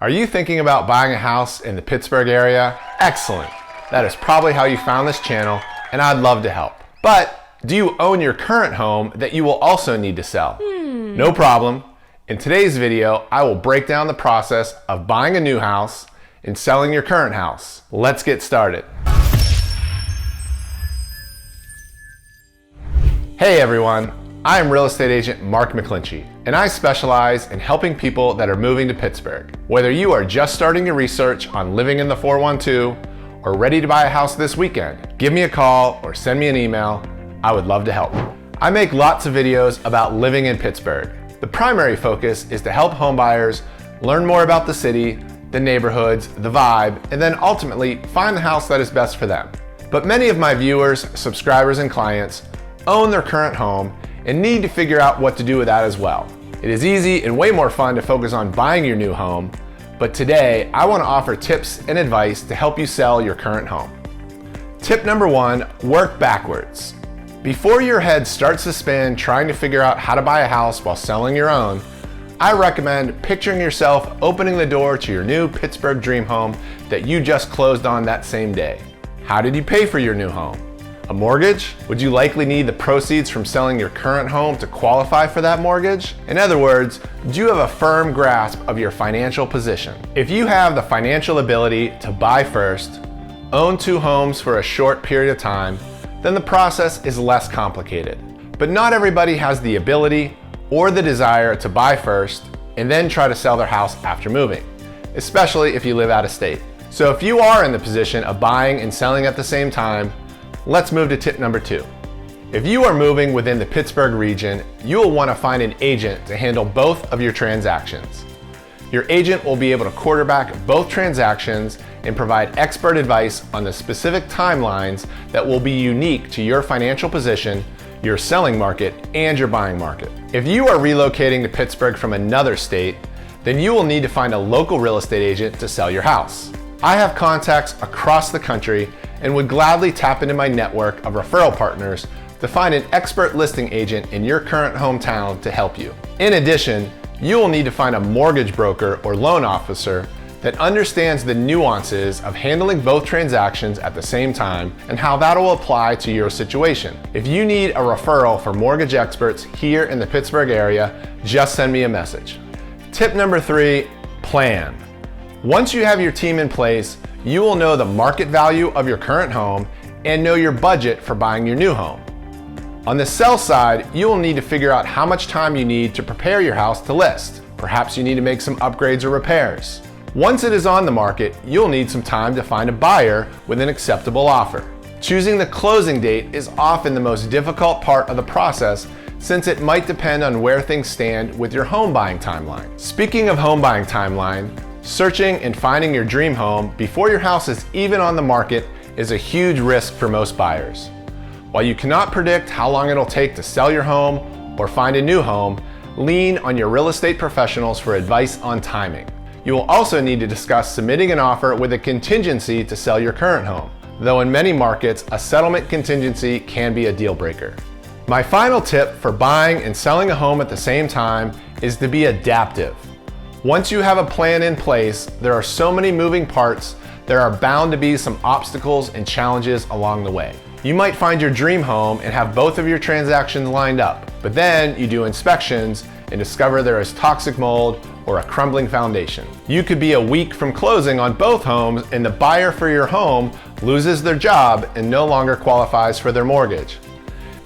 Are you thinking about buying a house in the Pittsburgh area? Excellent. That is probably how you found this channel, and I'd love to help. But do you own your current home that you will also need to sell? No problem. In today's video, I will break down the process of buying a new house and selling your current house. Let's get started. Hey everyone, I am real estate agent Mark McClinchy, and I specialize in helping people that are moving to Pittsburgh. Whether you are just starting your research on living in the 412 or ready to buy a house this weekend, give me a call or send me an email. I would love to help. I make lots of videos about living in Pittsburgh. The primary focus is to help homebuyers learn more about the city, the neighborhoods, the vibe, and then ultimately find the house that is best for them. But many of my viewers, subscribers, and clients own their current home and need to figure out what to do with that as well. It is easy and way more fun to focus on buying your new home, but today I want to offer tips and advice to help you sell your current home. Tip number one, work backwards. Before your head starts to spin trying to figure out how to buy a house while selling your own, I recommend picturing yourself opening the door to your new Pittsburgh dream home that you just closed on that same day. How did you pay for your new home? A mortgage? Would you likely need the proceeds from selling your current home to qualify for that mortgage? In other words, do you have a firm grasp of your financial position? If you have the financial ability to buy first, own two homes for a short period of time, then the process is less complicated. But not everybody has the ability or the desire to buy first and then try to sell their house after moving, especially if you live out of state. So if you are in the position of buying and selling at the same time, let's move to tip number two. If you are moving within the Pittsburgh region, you will want to find an agent to handle both of your transactions. Your agent will be able to quarterback both transactions and provide expert advice on the specific timelines that will be unique to your financial position, your selling market, and your buying market. If you are relocating to Pittsburgh from another state, then you will need to find a local real estate agent to sell your house. I have contacts across the country and would gladly tap into my network of referral partners to find an expert listing agent in your current hometown to help you. In addition, you will need to find a mortgage broker or loan officer that understands the nuances of handling both transactions at the same time and how that will apply to your situation. If you need a referral for mortgage experts here in the Pittsburgh area, just send me a message. Tip number three, plan. Once you have your team in place, you will know the market value of your current home and know your budget for buying your new home. On the sell side, you will need to figure out how much time you need to prepare your house to list. Perhaps you need to make some upgrades or repairs. Once it is on the market, you'll need some time to find a buyer with an acceptable offer. Choosing the closing date is often the most difficult part of the process since it might depend on where things stand with your home buying timeline. Speaking of home buying timeline, searching and finding your dream home before your house is even on the market is a huge risk for most buyers. While you cannot predict how long it'll take to sell your home or find a new home, lean on your real estate professionals for advice on timing. You will also need to discuss submitting an offer with a contingency to sell your current home, though in many markets, a settlement contingency can be a deal breaker. My final tip for buying and selling a home at the same time is to be adaptive. Once you have a plan in place, there are so many moving parts, there are bound to be some obstacles and challenges along the way. You might find your dream home and have both of your transactions lined up, but then you do inspections and discover there is toxic mold or a crumbling foundation. You could be a week from closing on both homes and the buyer for your home loses their job and no longer qualifies for their mortgage.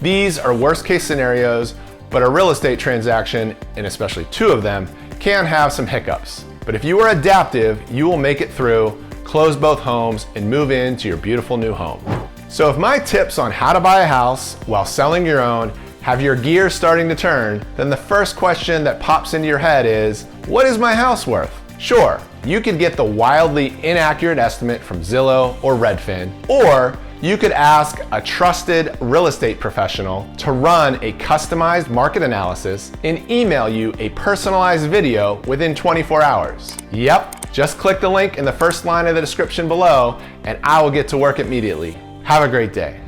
These are worst case scenarios, but a real estate transaction, and especially two of them, can have some hiccups. But if you are adaptive, you will make it through, close both homes, and move into your beautiful new home. So if my tips on how to buy a house while selling your own have your gears starting to turn, then the first question that pops into your head is, what is my house worth? Sure, you could get the wildly inaccurate estimate from Zillow or Redfin, or you could ask a trusted real estate professional to run a customized market analysis and email you a personalized video within 24 hours. Yep, just click the link in the first line of the description below and I will get to work immediately. Have a great day.